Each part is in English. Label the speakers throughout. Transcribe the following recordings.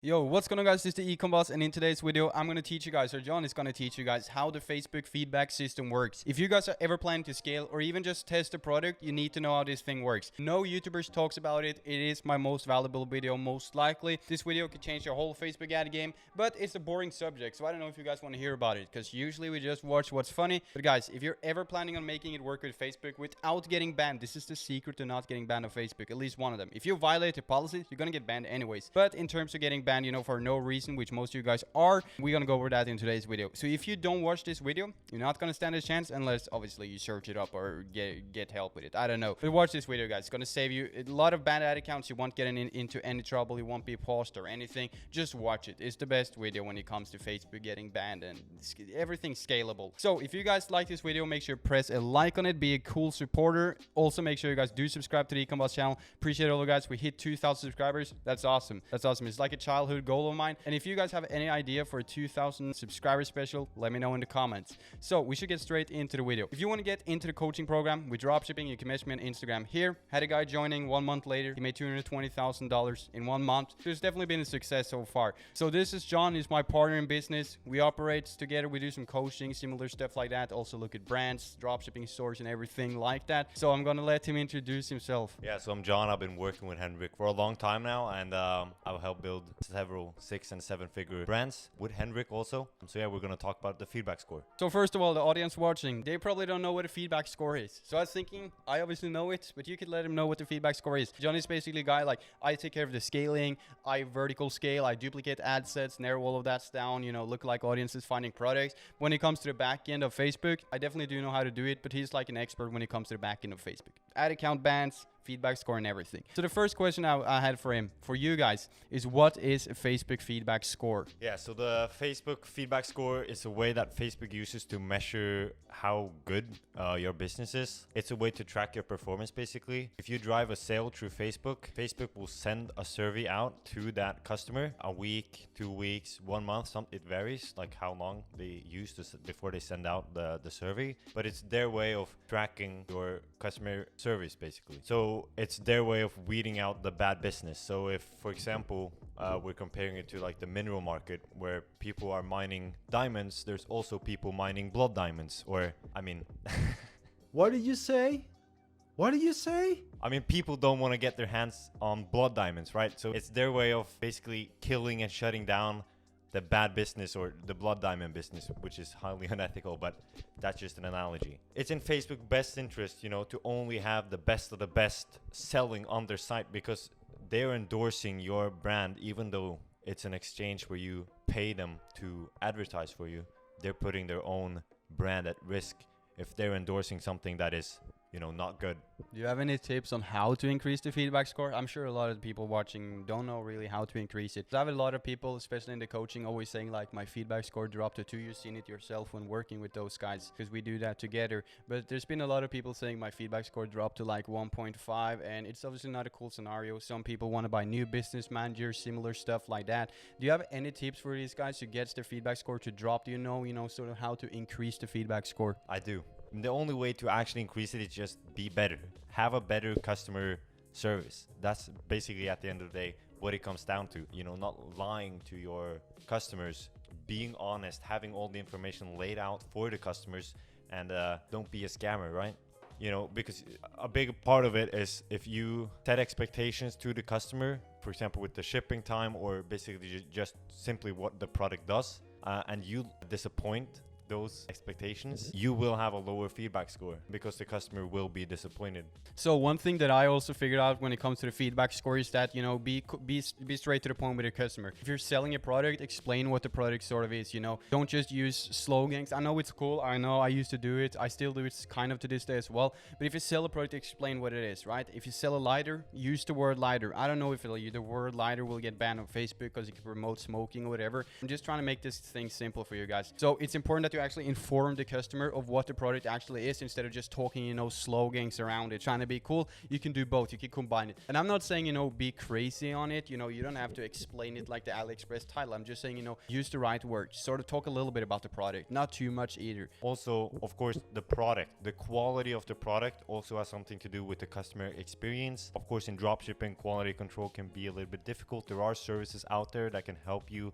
Speaker 1: Yo, what's going on, guys? This is the Ecom Boss, and in today's video, I'm going to teach you guys, or John is going to teach you guys, how the Facebook feedback system works. If you guys are ever planning to scale or even just test a product, you need to know how this thing works. No YouTubers talks about it. It is my most valuable video, most likely. This video could change your whole Facebook ad game, but it's a boring subject, so I don't know if you guys want to hear about it, because usually we just watch what's funny. But guys, if you're ever planning on making it work with Facebook without getting banned, this is the secret to not getting banned on Facebook, at least one of them. If you violate the policies, you're going to get banned anyways. But in terms of getting banned, for no reason, which most of you guys are, we're gonna go over that in today's video. So if you don't watch this video, you're not gonna stand a chance unless obviously you search it up or get help with it. I don't know, but watch this video, guys. It's gonna save you a lot of banned ad accounts. You won't get into any trouble. You won't be paused or anything. Just watch it. It's the best video when it comes to Facebook getting banned and everything's scalable. So if you guys like this video, make sure you press a like on it, be a cool supporter. Also make sure you guys do subscribe to the Ecom Boss channel. Appreciate all you guys. We hit 2,000 subscribers. That's awesome. It's like a childhood goal of mine. And if you guys have any idea for a 2,000 subscriber special, let me know in the comments. So we should get straight into the video. If you want to get into the coaching program with dropshipping, you can message me on Instagram here. Had a guy joining 1 month later. He made $220,000 in 1 month. So it's definitely been a success so far. So this is John. He's my partner in business. We operate together. We do some coaching, similar stuff like that. Also look at brands, dropshipping stores, and everything like that. So I'm going to let him introduce himself.
Speaker 2: Yeah, so I'm John. I've been working with Henrik for a long time now, and I've helped build several 6- and 7-figure brands with Henrik also. So yeah, we're going to talk about the feedback score.
Speaker 1: So first of all, the audience watching, they probably don't know what a feedback score is. So I was thinking, I obviously know it, but you could let them know what the feedback score is. John is basically a guy like, I take care of the scaling, I vertical scale, I duplicate ad sets, narrow all of that down, look like audiences finding products. When it comes to the back end of Facebook, I definitely do know how to do it, but he's like an expert when it comes to the back end of Facebook. Ad account bans, feedback score, and everything. So the first question I had for him, for you guys, is what is a Facebook feedback score?
Speaker 2: Yeah, so the Facebook feedback score is a way that Facebook uses to measure how good your business is. It's a way to track your performance, basically. If you drive a sale through Facebook, Facebook will send a survey out to that customer, a week, 2 weeks, 1 month. It varies, like how long they use this before they send out the survey. But it's their way of tracking your customer service, basically. So it's their way of weeding out the bad business. So if, for example, we're comparing it to like the mineral market where people are mining diamonds, there's also people mining blood diamonds, or
Speaker 3: What did you say? What did you say?
Speaker 2: People don't want to get their hands on blood diamonds, right? So it's their way of basically killing and shutting down the bad business or the blood diamond business, which is highly unethical, but that's just an analogy. It's in Facebook's best interest, to only have the best of the best selling on their site, because they're endorsing your brand. Even though it's an exchange where you pay them to advertise for you, they're putting their own brand at risk if they're endorsing something that is not good.
Speaker 1: Do you have any tips on how to increase the feedback score? I'm sure a lot of the people watching don't know really how to increase it. I have a lot of people, especially in the coaching, always saying like, my feedback score dropped to 2. You've seen it yourself when working with those guys, because we do that together. But there's been a lot of people saying my feedback score dropped to like 1.5, and it's obviously not a cool scenario. Some people want to buy new business managers, similar stuff like that. Do you have any tips for these guys to get their feedback score to drop? Do you know sort of how to increase the feedback score?
Speaker 2: I do. The only way to actually increase it is just be better. Have a better customer service. That's basically, at the end of the day, what it comes down to. Not lying to your customers, being honest, having all the information laid out for the customers, and don't be a scammer, right? Because a big part of it is if you set expectations to the customer, for example, with the shipping time, or basically just simply what the product does, and you disappoint those expectations, you will have a lower feedback score because the customer will be disappointed.
Speaker 1: So one thing that I also figured out when it comes to the feedback score is that, be straight to the point with your customer. If you're selling a product, explain what the product sort of is, Don't just use slogans. I know it's cool. I know I used to do it. I still do it kind of to this day as well. But if you sell a product, explain what it is, right? If you sell a lighter, use the word lighter. I don't know if the word lighter will get banned on Facebook because it can promote smoking or whatever. I'm just trying to make this thing simple for you guys. So it's important that you actually inform the customer of what the product actually is instead of just talking, slogans around it, trying to be cool. You can do both. You can combine it. And I'm not saying, be crazy on it. You don't have to explain it like the AliExpress title. I'm just saying, use the right words. Sort of talk a little bit about the product, not too much either.
Speaker 2: Also, of course, the product, the quality of the product also has something to do with the customer experience. Of course, in dropshipping, quality control can be a little bit difficult. There are services out there that can help you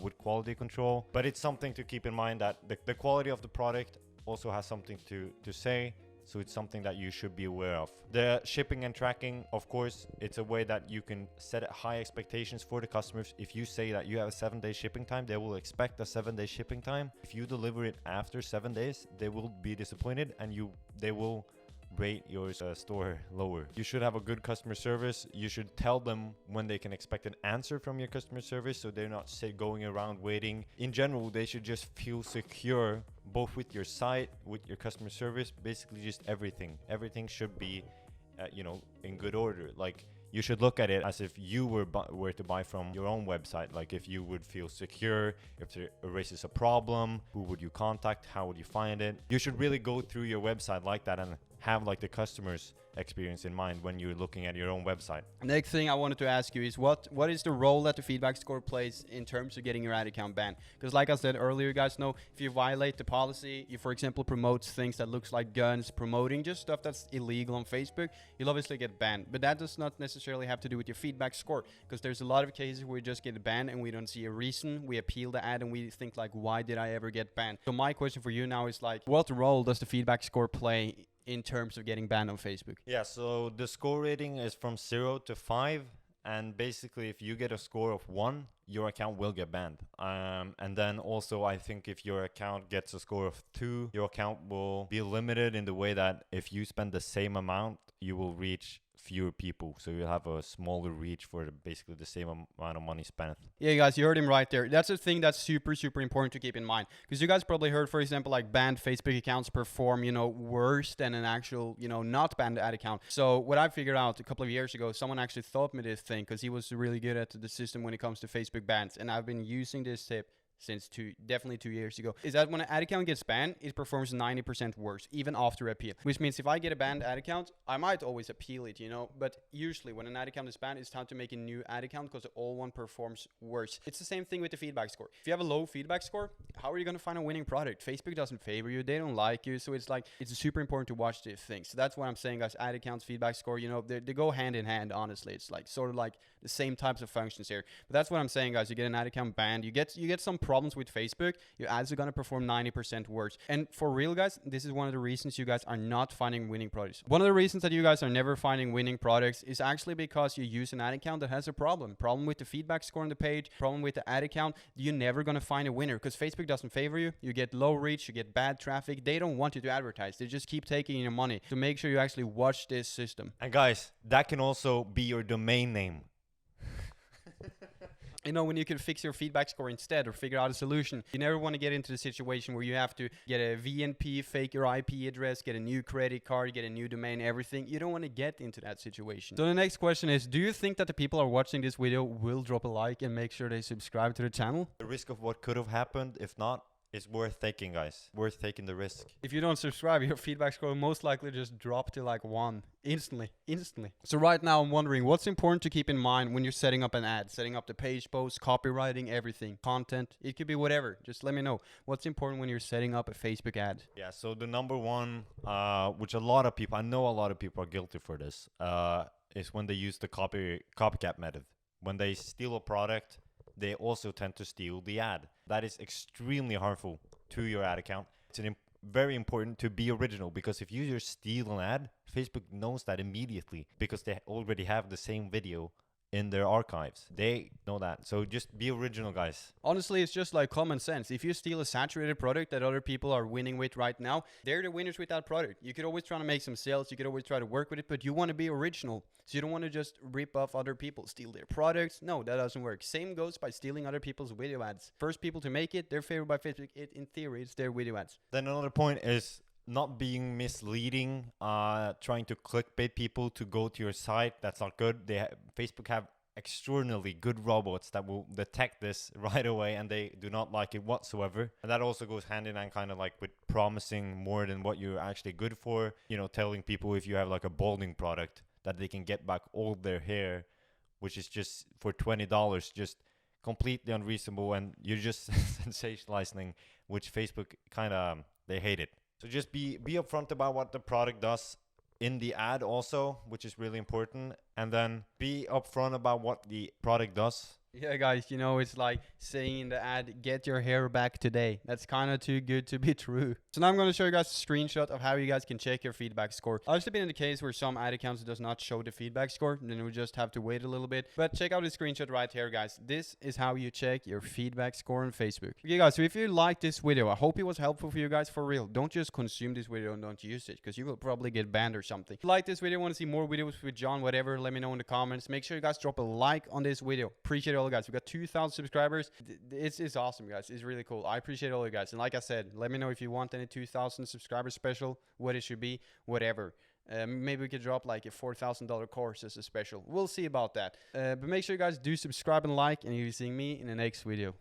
Speaker 2: with quality control, but it's something to keep in mind that the quality of the product also has something to say. So it's something that you should be aware of. The shipping and tracking, of course, it's a way that you can set high expectations for the customers. If you say that you have a 7-day shipping time, they will expect a 7-day shipping time. If you deliver it after 7 days, they will be disappointed and they will rate your store lower. You should have a good customer service. You should tell them when they can expect an answer from your customer service, so they're not going around waiting. In general, they should just feel secure, both with your site, with your customer service, basically just everything. Everything should be, in good order. Like, you should look at it as if you were to buy from your own website. Like, if you would feel secure, if there arises a problem, who would you contact? How would you find it? You should really go through your website like that and have like the customer's experience in mind when you're looking at your own website.
Speaker 1: Next thing I wanted to ask you is what is the role that the feedback score plays in terms of getting your ad account banned? Because like I said earlier, you guys know, if you violate the policy, you for example promote things that looks like guns, promoting just stuff that's illegal on Facebook, you'll obviously get banned. But that does not necessarily have to do with your feedback score, because there's a lot of cases where we just get banned and we don't see a reason. We appeal the ad and we think like, why did I ever get banned? So my question for you now is like, what role does the feedback score play in terms of getting banned on Facebook?
Speaker 2: Yeah, so the score rating is from 0 to 5, and basically if you get a score of 1, your account will get banned. And then also I think if your account gets a score of 2, your account will be limited in the way that if you spend the same amount, you will reach fewer people, so you'll have a smaller reach for basically the same amount of money spent.
Speaker 1: Yeah, guys, you heard him right there. That's a thing that's super important to keep in mind, because you guys probably heard, for example, like banned Facebook accounts perform worse than an actual not banned ad account. So what I figured out a couple of years ago, someone actually taught me this thing, because he was really good at the system when it comes to Facebook bans, and I've been using this tip since definitely 2 years ago, is that when an ad account gets banned, it performs 90% worse, even after appeal. Which means if I get a banned ad account, I might always appeal it, but usually when an ad account is banned, it's time to make a new ad account because the old one performs worse. It's the same thing with the feedback score. If you have a low feedback score, how are you going to find a winning product? Facebook doesn't favor you, they don't like you, so it's like, it's super important to watch these things. So that's what I'm saying, guys. Ad accounts, feedback score, they go hand in hand, honestly. It's like sort of like the same types of functions here. But that's what I'm saying, guys. You get an ad account banned, you get some problems with Facebook, your ads are going to perform 90% worse. And for real, guys, this is one of the reasons you guys are not finding winning products. One of the reasons that you guys are never finding winning products is actually because you use an ad account that has a problem with the feedback score on the page, problem with the ad account. You're never going to find a winner because Facebook doesn't favor you. You get low reach, you get bad traffic. They don't want you to advertise. They just keep taking your money. So make sure you actually watch this system.
Speaker 2: And guys, that can also be your domain name.
Speaker 1: When you can fix your feedback score instead or figure out a solution. You never want to get into the situation where you have to get a VNP, fake your IP address, get a new credit card, get a new domain, everything. You don't want to get into that situation. So the next question is, do you think that the people who are watching this video will drop a like and make sure they subscribe to the channel?
Speaker 2: The risk of what could have happened, if not, it's worth taking, guys. Worth taking the risk.
Speaker 1: If you don't subscribe, your feedback score will most likely just drop to like 1 instantly. So right now I'm wondering what's important to keep in mind when you're setting up an ad, setting up the page post, copywriting, everything, content. It could be whatever. Just let me know what's important when you're setting up a Facebook ad.
Speaker 2: Yeah, so the number one, which I know a lot of people are guilty for this, is when they use the copycat method. When they steal a product, they also tend to steal the ad. That is extremely harmful to your ad account. It's very important to be original, because if you just steal an ad, Facebook knows that immediately because they already have the same video in their archives. They know that. So just be original, guys.
Speaker 1: Honestly, it's just like common sense. If you steal a saturated product that other people are winning with right now, they're the winners with that product. You could always try to make some sales. You could always try to work with it, but you want to be original. So you don't want to just rip off other people, steal their products. No, that doesn't work. Same goes by stealing other people's video ads. First people to make it, they're favored by Facebook. In theory, it's their video ads.
Speaker 2: Then another point is not being misleading, trying to clickbait people to go to your site. That's not good. Facebook have extraordinarily good robots that will detect this right away, and they do not like it whatsoever. And that also goes hand in hand kind of like with promising more than what you're actually good for. You know, telling people if you have like a balding product that they can get back all their hair, which is just for $20, just completely unreasonable, and you're just sensationalizing, which Facebook kind of, they hate it. So just be upfront about what the product does in the ad also, which is really important, and then be upfront about what the product does.
Speaker 1: Yeah, guys, you know, it's like saying in the ad, get your hair back today. That's kind of too good to be true. So now I'm going to show you guys a screenshot of how you guys can check your feedback score. I've actually been in the case where some ad accounts does not show the feedback score, and then we just have to wait a little bit. But check out the screenshot right here, guys. This is how you check your feedback score on Facebook. Okay, guys, so if you liked this video, I hope it was helpful for you guys for real. Don't just consume this video and don't use it, because you will probably get banned or something. If you like this video, want to see more videos with John, whatever, let me know in the comments. Make sure you guys drop a like on this video. Appreciate it all, guys. We got 2,000 subscribers. It's awesome, guys. It's really cool. I appreciate all you guys. And like I said, let me know if you want any 2,000 subscriber special, what it should be, whatever. Maybe we could drop like a $4,000 course as a special. We'll see about that. But make sure you guys do subscribe and like, and you'll be seeing me in the next video.